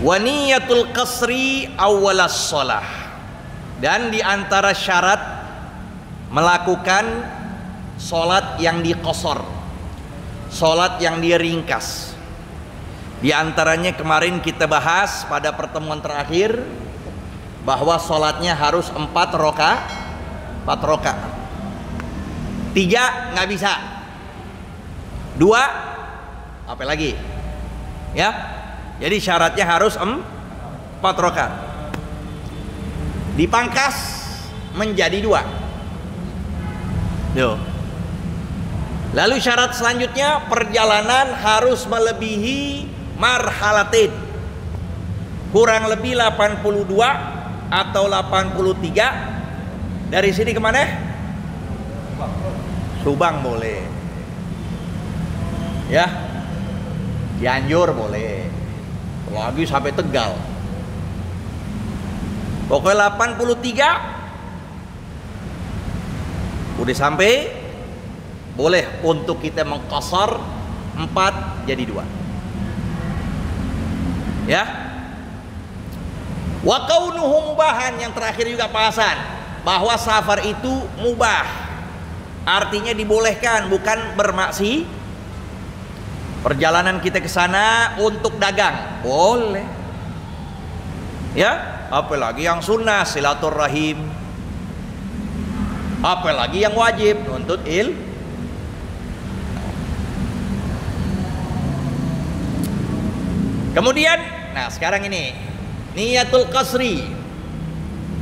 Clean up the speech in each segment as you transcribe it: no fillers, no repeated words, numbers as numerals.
Wa niyatul qasri awwalas shalah. Dan di antara syarat melakukan sholat yang diqasar, sholat yang diringkas, di antaranya kemarin kita bahas pada pertemuan terakhir bahwa sholatnya harus 4 rakaat. 3 nggak bisa, 2 apa lagi ya, jadi syaratnya harus 4 rakaat, dipangkas menjadi 2. Yo. Lalu syarat selanjutnya perjalanan harus melebihi marhalatin, kurang lebih 82 atau 83. Dari sini kemana? Subang boleh ya, Cianjur boleh, lagi sampai Tegal. Pokoknya 83 udah sampai, boleh untuk kita mengqasar 4 jadi 2 ya. Wa kaunuhu mubahan, yang terakhir juga bahasan bahwa safar itu mubah, artinya dibolehkan, bukan bermaksi. Perjalanan kita ke sana untuk dagang boleh ya, apalagi yang sunnah silaturahim, apalagi yang wajib nuntut Kemudian, nah sekarang ini niyatul qasri,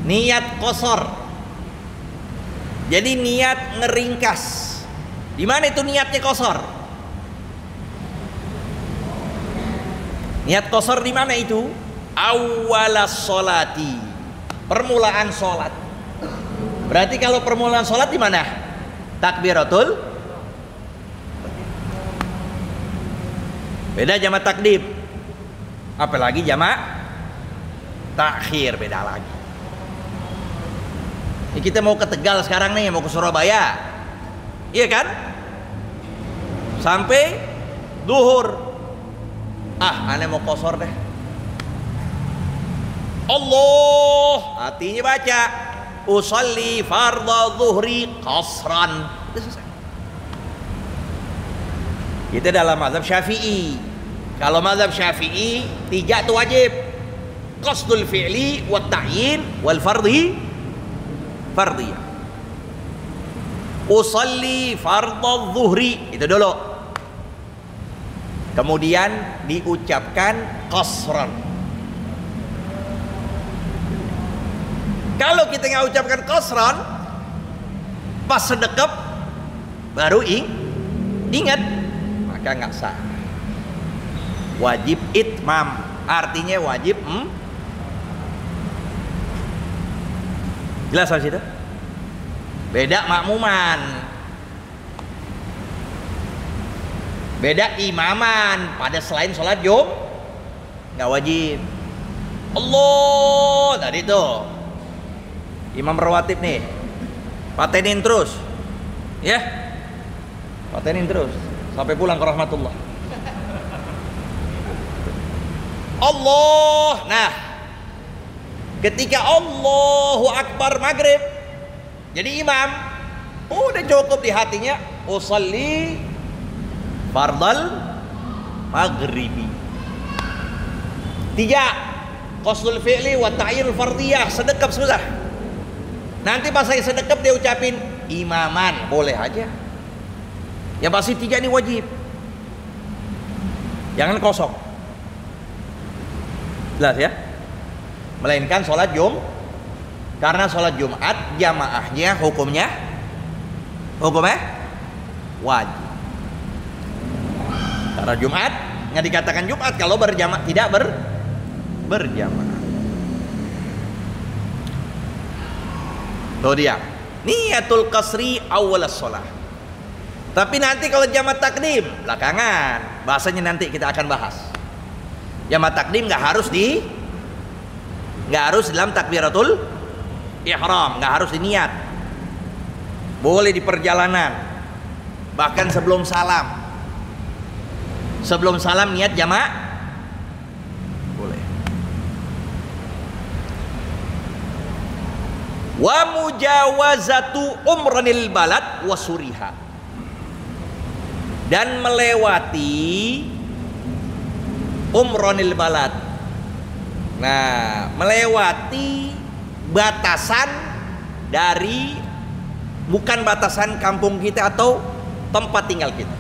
niat qasar. Jadi niat ngeringkas. Di mana itu niatnya qasar? Niat qasar di mana itu? Awwalas sholati, permulaan sholat. Berarti kalau permulaan sholat di mana? Takbiratul, beda jamak takdim, apalagi jamak takhir, beda lagi. Ini kita mau ke Tegal sekarang nih, mau ke Surabaya, iya kan? Sampai duhur, aneh mau qasar deh. Allah, artinya baca usolli fardhu zuhri qasran. Kita dalam mazhab Syafi'i. Kalau mazhab Syafi'i 3 itu wajib: qasdul fi'li wat ta'yin wal fardhiyah. Usolli fardhu zuhri itu dulu, kemudian diucapkan qasran. Kalau kita nggak ucapkan qasran, pas sedekap baru ingat, maka nggak sah. Wajib itmam, artinya wajib jelas harus itu. Beda makmuman, beda imaman. Pada selain sholat nggak wajib. Allah tadi tuh imam rawatib nih, patenin terus ya, patenin terus sampai pulang ke rahmatullah. Allah, nah ketika Allahu Akbar maghrib jadi imam, udah cukup di hatinya usolli fardal maghribi. 3 qasdul fi'li wa ta'yinul fardiyah, sedekap sudah. Nanti pas saya sedekap dia ucapin imaman, boleh aja. Yang pasti 3 ini wajib, jangan kosong. Jelas ya? Melainkan sholat karena sholat Jumat jamaahnya hukumnya wajib. Karena Jumat nggak dikatakan Jumat kalau berjamaah, tidak berjamaah. Tuh dia, niyatul qasri awwalas shalah. Tapi nanti kalau jamak takdim belakangan, bahasanya nanti kita akan bahas. Jamak takdim nggak harus dalam takbiratul ihram, nggak harus diniat. Boleh di perjalanan, bahkan sebelum salam niat jamak boleh. Wa mujawazatu umranil balad wasuriha, dan melewati umranil balad. Nah, melewati batasan dari, bukan batasan kampung kita atau tempat tinggal kita.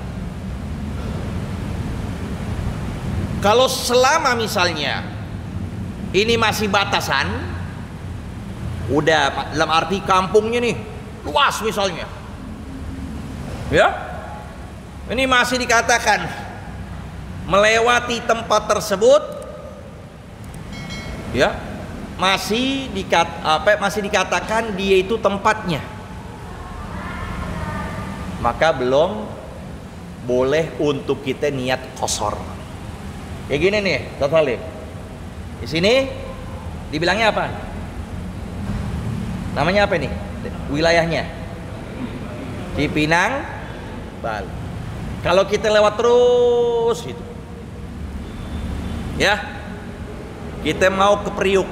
Kalau selama misalnya ini masih batasan, udah dalam arti kampungnya nih luas misalnya, ya, ini masih dikatakan melewati tempat tersebut, ya, masih dikatakan dia itu tempatnya, maka belum boleh untuk kita niat qasar. Kayak gini nih, Tatalib. Di sini dibilangnya apa? Namanya apa nih? Wilayahnya Cipinang, Bali. Kalau kita lewat terus gitu, ya, kita mau ke Priuk,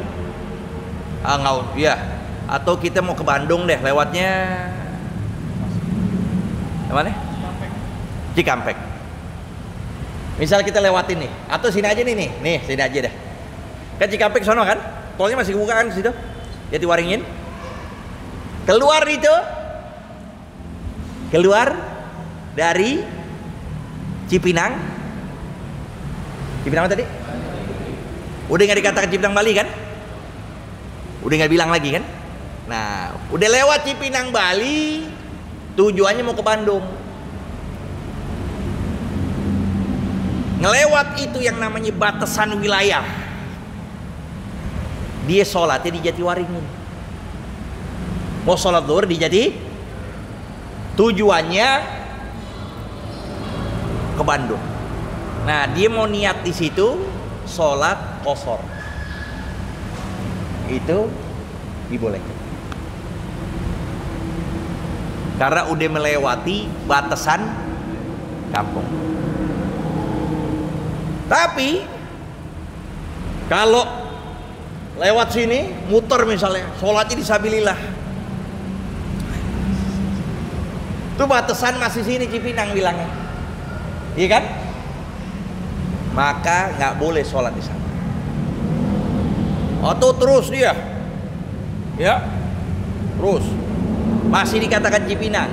ya, atau kita mau ke Bandung deh, lewatnya mana? Cikampek. Misal kita lewatin nih, atau sini aja nih, sini aja dah. Kan Cikampek sono kan, tolnya masih buka kan situ, Jatiwaringin. Keluar itu, keluar dari Cipinang apa tadi? Udah nggak dikatakan Cipinang Bali kan? Udah nggak bilang lagi kan? Nah, udah lewat Cipinang Bali, tujuannya mau ke Bandung. Ngelewat itu yang namanya batasan wilayah. Dia sholatnya di Jatiwaringin. Mau sholat zuhur di Jati, tujuannya ke Bandung. Nah, dia mau niat di situ sholat qasar, itu dibolehkan karena udah melewati batasan kampung. Tapi kalau lewat sini muter misalnya, sholatnya di Sabilillah, itu batasan masih sini Cipinang bilangnya, iya kan? Maka nggak boleh sholat di sana. Atau terus dia, ya, terus masih dikatakan Cipinang,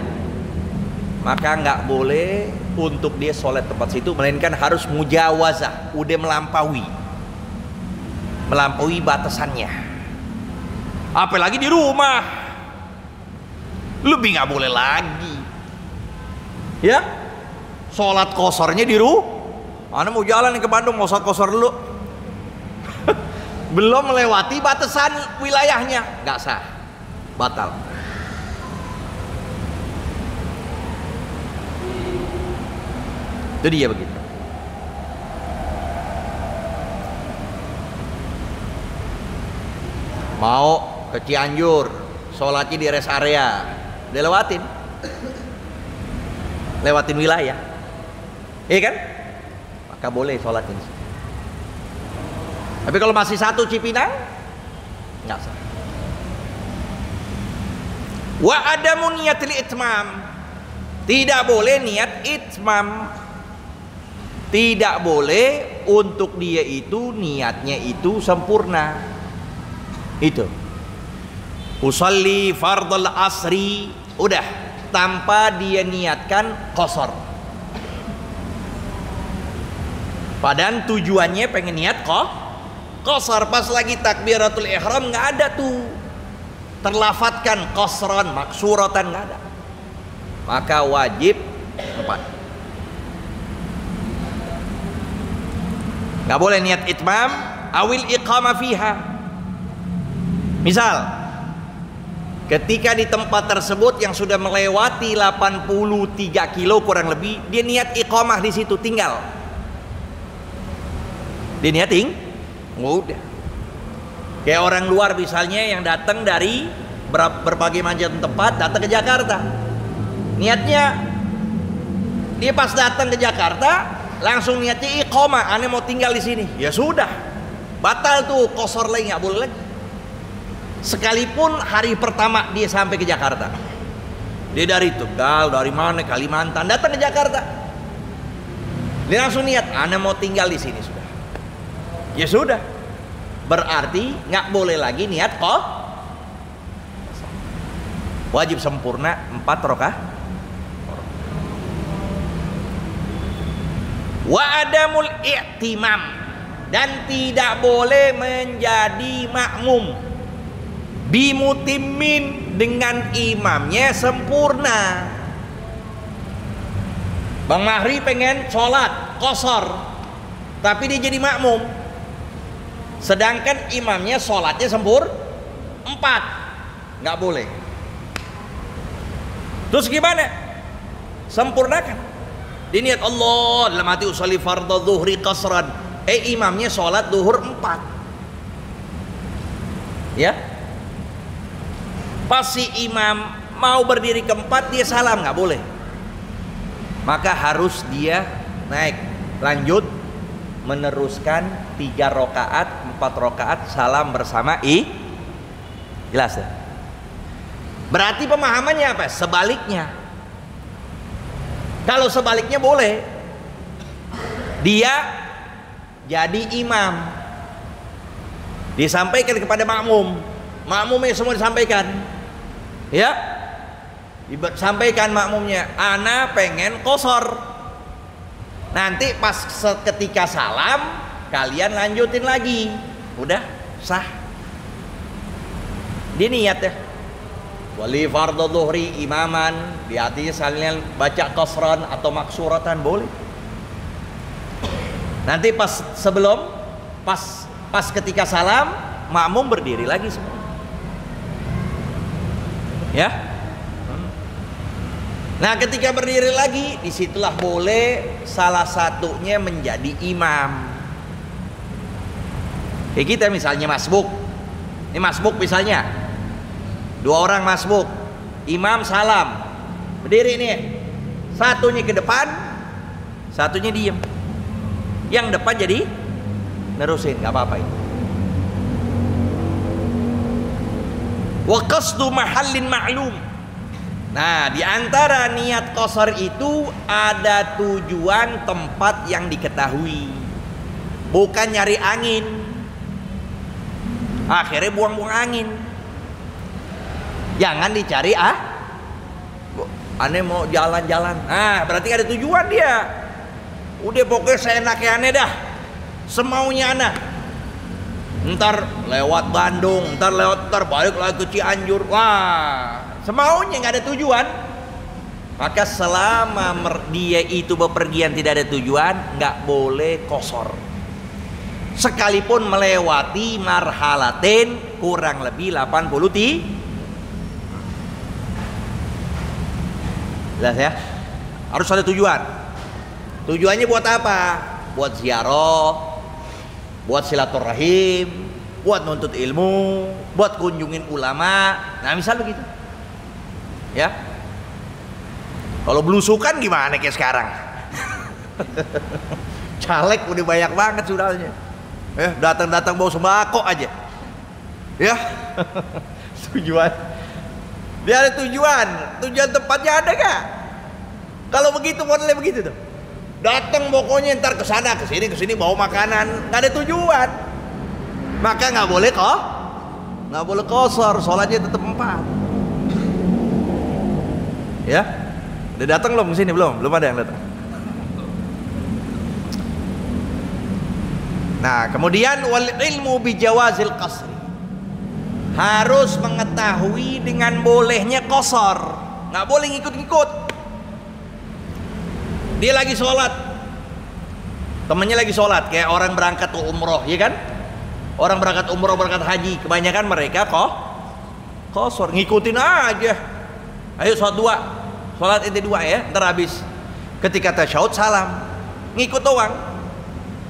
maka nggak boleh untuk dia sholat tempat situ, melainkan harus mujawazah, udah melampaui batasannya. Apalagi di rumah, lebih nggak boleh lagi, ya. Sholat qasarnya di rumah. Anda mau jalan ke Bandung, mau sholat qasar dulu, belum melewati batasan wilayahnya, nggak sah, batal. Itu dia begitu. Mau ke Cianjur, sholatnya di rest area, udah lewatin wilayah, iya kan? Maka boleh sholat ini. Tapi kalau masih satu Cipinang, nggak sah. Wa adamu niyatil itmam, tidak boleh niat itmam, tidak boleh untuk dia itu niatnya itu sempurna. Itu usalli fardal asri, udah tanpa dia niatkan qasar, padahal tujuannya pengen niat qasar. Pas lagi takbiratul ihram nggak ada tuh terlafatkan qasran maksuratan, nggak ada, maka wajib 4. Nggak boleh niat itmam awil iqamah fiha. Misal ketika di tempat tersebut yang sudah melewati 83 kilo kurang lebih, dia niat iqamah di situ, tinggal dia niatin, udah. Kayak orang luar misalnya yang datang dari berbagai macam tempat datang ke Jakarta, niatnya dia pas datang ke Jakarta langsung niatnya iqamah, aneh mau tinggal di sini, ya sudah, batal tuh qasar lagi, nggak boleh lagi. Sekalipun hari pertama dia sampai ke Jakarta, dia dari Tegal, dari mana, Kalimantan, datang ke Jakarta, dia langsung niat, ana mau tinggal di sini sudah. Ya sudah, berarti nggak boleh lagi niat kok. Wajib sempurna 4 rakaat. Wa adamul i'timam, dan tidak boleh menjadi makmum bimutimmin, dengan imamnya sempurna. Bang Mahri pengen sholat qashar, tapi dia jadi makmum, sedangkan imamnya sholatnya 4, nggak boleh. Terus gimana? Sempurnakan. Dia niat Allah dalam hati, usolli fardhu dhuhri qasran, imamnya sholat duhur 4, ya. Pas si imam mau berdiri ke-4, dia salam, nggak boleh. Maka harus dia naik, lanjut, meneruskan 3 rakaat, 4 rakaat, salam bersama jelas ya? Berarti pemahamannya apa? Sebaliknya. Kalau sebaliknya boleh, dia jadi imam, disampaikan kepada makmum, makmumnya semua disampaikan, ya, sampaikan makmumnya, ana pengen qashar. Nanti pas ketika salam, kalian lanjutin lagi, udah sah. Dia niat ya, wali fardhu dhuhri imaman, di hatinya kalian baca qashran atau maksuratan, boleh. Nanti pas sebelum pas ketika salam, makmum berdiri lagi semua, ya. Nah, ketika berdiri lagi, disitulah boleh salah satunya menjadi imam. Kayak kita misalnya masbuk, ini masbuk misalnya, 2 orang masbuk, imam salam, berdiri nih, satunya ke depan, satunya diem, yang depan jadi nerusin, nggak apa-apa itu. Wa qasdu mahallin ma'lum. Nah, di antara niat qashar itu ada tujuan tempat yang diketahui, bukan nyari angin, akhirnya buang-buang angin. Jangan dicari aneh mau jalan-jalan, nah berarti ada tujuan dia. Udah pokoknya seenaknya aneh dah, semaunya aneh. Ntar lewat Bandung, ntar balik lagi ke Cianjur, wah, semaunya, nggak ada tujuan. Maka selama dia itu bepergian tidak ada tujuan, nggak boleh qashar. Sekalipun melewati marhalatin kurang lebih 80 jelas ya, harus ada tujuan. Tujuannya buat apa? Buat ziarah, buat silaturahim, buat nuntut ilmu, buat kunjungin ulama. Nah, misal begitu, ya. Kalau belusukan gimana kayak sekarang? Caleg udah banyak banget sudahnya, datang-datang bawa sembako aja, ya. Tujuan, dia ada tujuan tempatnya ada gak? Kalau begitu modelnya begitu tuh, datang pokoknya ntar kesana kesini bawa makanan, nggak ada tujuan, maka nggak boleh qashar, sholatnya tetap 4, ya. Udah datang belum kesini? Belum ada yang datang. Nah, kemudian wal ilmu bijawazil qasri, harus mengetahui dengan bolehnya qashar, nggak boleh ngikut-ngikut. Dia lagi sholat, temennya lagi sholat, kayak orang berangkat ke umroh, ya kan? Orang berangkat umroh, berangkat haji, kebanyakan mereka qashar, ngikutin aja. Ayo sholat inti 2 ya, ntar habis ketika tasyahud salam, ngikut doang,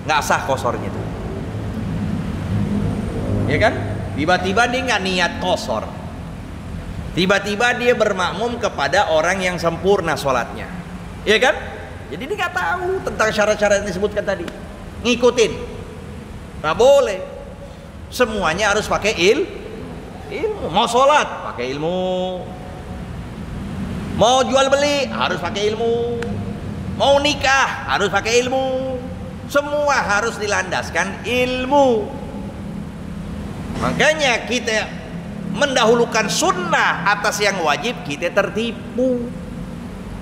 nggak sah qasharnya itu, ya kan? Tiba-tiba dia nggak niat qashar, tiba-tiba dia bermakmum kepada orang yang sempurna sholatnya, ya kan? Jadi dia nggak tahu tentang syarat-syarat yang disebutkan tadi, ngikutin, nggak boleh. Semuanya harus pakai Ilmu. Mau sholat pakai ilmu. Mau jual beli harus pakai ilmu. Mau nikah harus pakai ilmu. Semua harus dilandaskan ilmu. Makanya kita mendahulukan sunnah atas yang wajib, kita tertipu.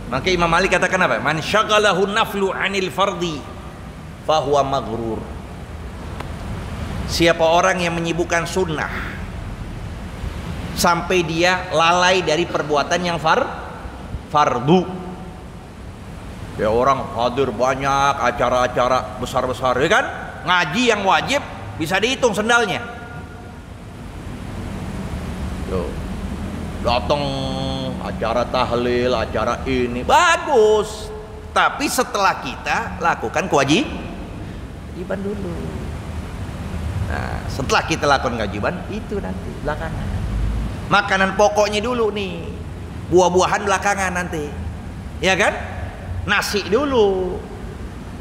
Maka Imam Malik katakan apa? Man syaghalahu naflu anil fardi fahuwa maghrur. Siapa orang yang menyibukkan sunnah sampai dia lalai dari perbuatan yang fardu. Ya orang hadir banyak acara-acara besar-besar, ya kan? Ngaji yang wajib bisa dihitung sendalnya. Tuh. Datang acara tahlil, acara ini bagus. Tapi setelah kita lakukan kewajiban dulu. Nah, setelah kita lakukan kewajiban itu nanti belakangan. Makanan pokoknya dulu nih. Buah-buahan belakangan nanti. Ya kan? Nasi dulu.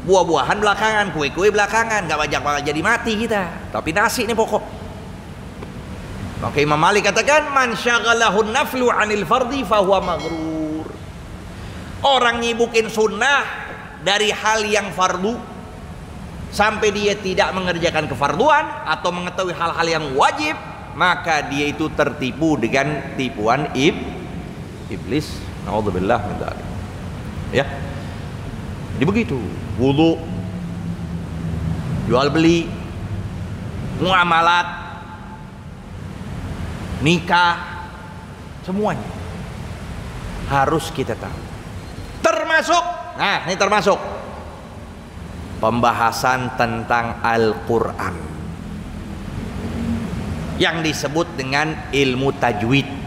Buah-buahan belakangan, kue-kue belakangan. Gak banyak jadi mati kita. Tapi nasi ini pokok. Maka Imam Malik katakan man syaghalahu naflu anil fardi fahuwa maghrur. Orang nyibukin sunnah dari hal yang fardu sampai dia tidak mengerjakan kefarduan atau mengetahui hal-hal yang wajib, maka dia itu tertipu dengan tipuan iblis. Naudzubillah min dzalik. Ya. Jadi begitu. Wudu, jual beli, muamalat, nikah, semuanya harus kita tahu. Termasuk, nah ini termasuk pembahasan tentang Al-Quran yang disebut dengan ilmu tajwid.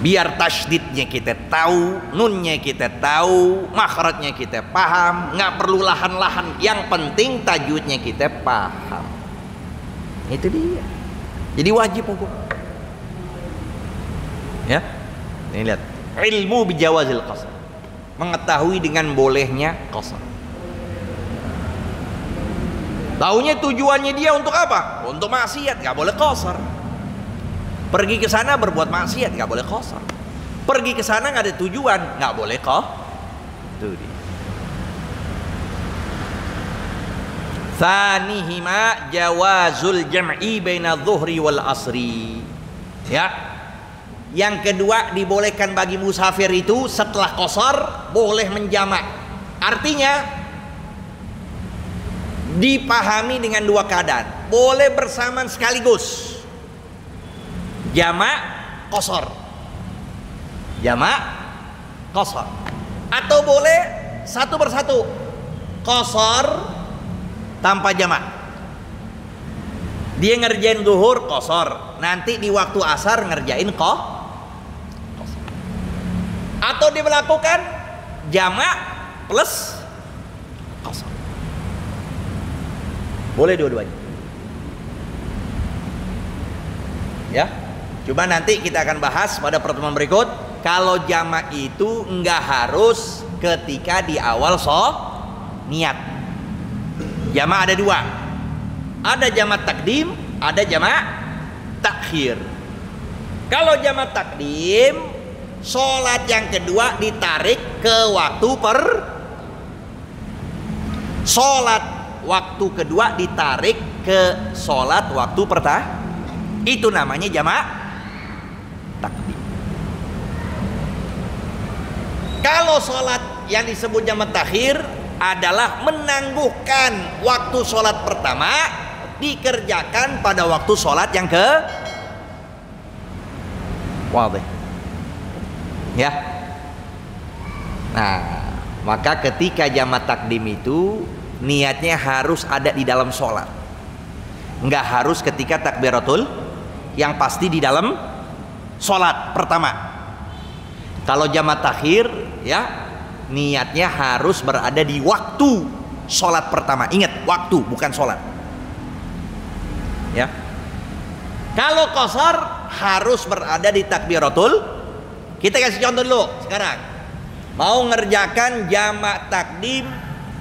Biar tasydidnya kita tahu, nunnya kita tahu, makhrajnya kita paham, nggak perlu lahan-lahan. Yang penting tajwidnya kita paham. Itu dia. Jadi wajib hukum. Ya, ini lihat. Ilmu bijawazil qasr. Mengetahui dengan bolehnya qasr. Taunya tujuannya dia untuk apa? Untuk maksiat, nggak boleh qasr. Pergi ke sana berbuat maksiat, nggak boleh qasr. Pergi ke sana nggak ada tujuan, nggak boleh qasr. Itu dia. Tsanihima jawazul jam'i baina dhuhri wal asri. Ya. Yang kedua, dibolehkan bagi musafir itu setelah qasar boleh menjamak. Artinya dipahami dengan dua keadaan. Boleh bersamaan sekaligus. Jamak qasar. Jamak qasar. Atau boleh satu persatu. Qasar tanpa jamak. Dia ngerjain zuhur qasar, nanti di waktu asar ngerjain qasar. Atau dia melakukan jamak plus qasar. Boleh dua-duanya. Ya. Cuma nanti kita akan bahas pada pertemuan berikut. Kalau jamak itu enggak harus ketika di awal niat. Jamak ada dua. Ada jamak takdim, ada jamak takhir. Kalau jamak takdim, sholat yang kedua ditarik ke waktu sholat waktu kedua ditarik ke sholat waktu pertama. Itu namanya jamak takdim. Kalau sholat yang disebut jamak takhir adalah menangguhkan waktu sholat pertama dikerjakan pada waktu sholat yang ke wadih. Ya. Nah, maka ketika jamak takdim itu niatnya harus ada di dalam sholat, nggak harus ketika takbiratul, yang pasti di dalam sholat pertama. Kalau jamak takhir, ya niatnya harus berada di waktu sholat pertama. Ingat, waktu bukan sholat. Ya. Kalau qasar harus berada di takbiratul. Kita kasih contoh dulu sekarang. Mau ngerjakan jamak takdim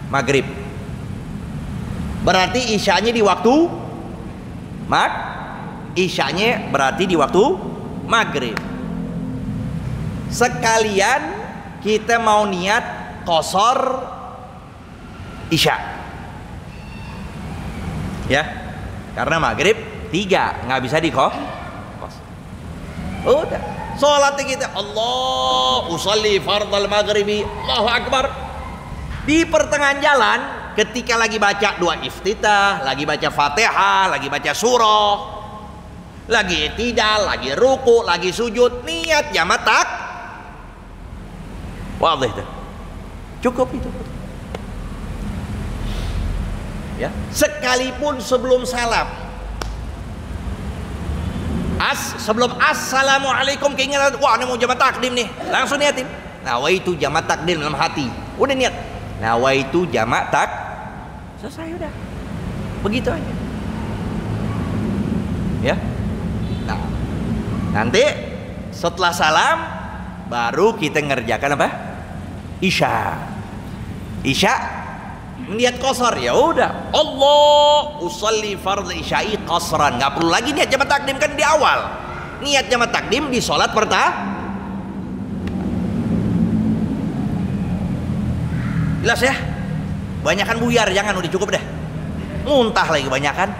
maghrib, berarti isyanya di waktu isyanya berarti di waktu maghrib. Sekalian kita mau niat qasar isya, ya, karena maghrib 3 nggak bisa di qasar. Udah, sholatnya kita Allah usolli fardal maghribi, Allahu akbar. Di pertengahan jalan, ketika lagi baca doa iftitah, lagi baca fatihah, lagi baca surah, lagi i'tidal, lagi ruku, lagi sujud, niat jamak tak. Wadih itu, cukup itu. Ya, sekalipun sebelum salam, sebelum assalamualaikum keinginan, wah ini mau jamak takdim nih, langsung niatin nawaitu jamak takdim dalam hati, udah niat nawaitu jamak tak, selesai udah, begitu aja. Ya, nah nanti setelah salam baru kita ngerjakan apa? Isya. Niat qasar, ya udah Allah usolli fardhu isya'i qasran, nggak perlu lagi niat jamak takdim, kan di awal niat jamak takdim di sholat pertama. Jelas ya? Banyakan buyar, jangan, udah cukup deh, muntah lagi banyakan.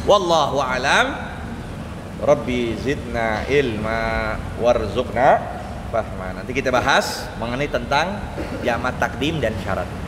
Wallahu alam. Rabbi zidna ilma warzuqna fahma. Nanti kita bahas mengenai tentang jamak takdim dan syarat.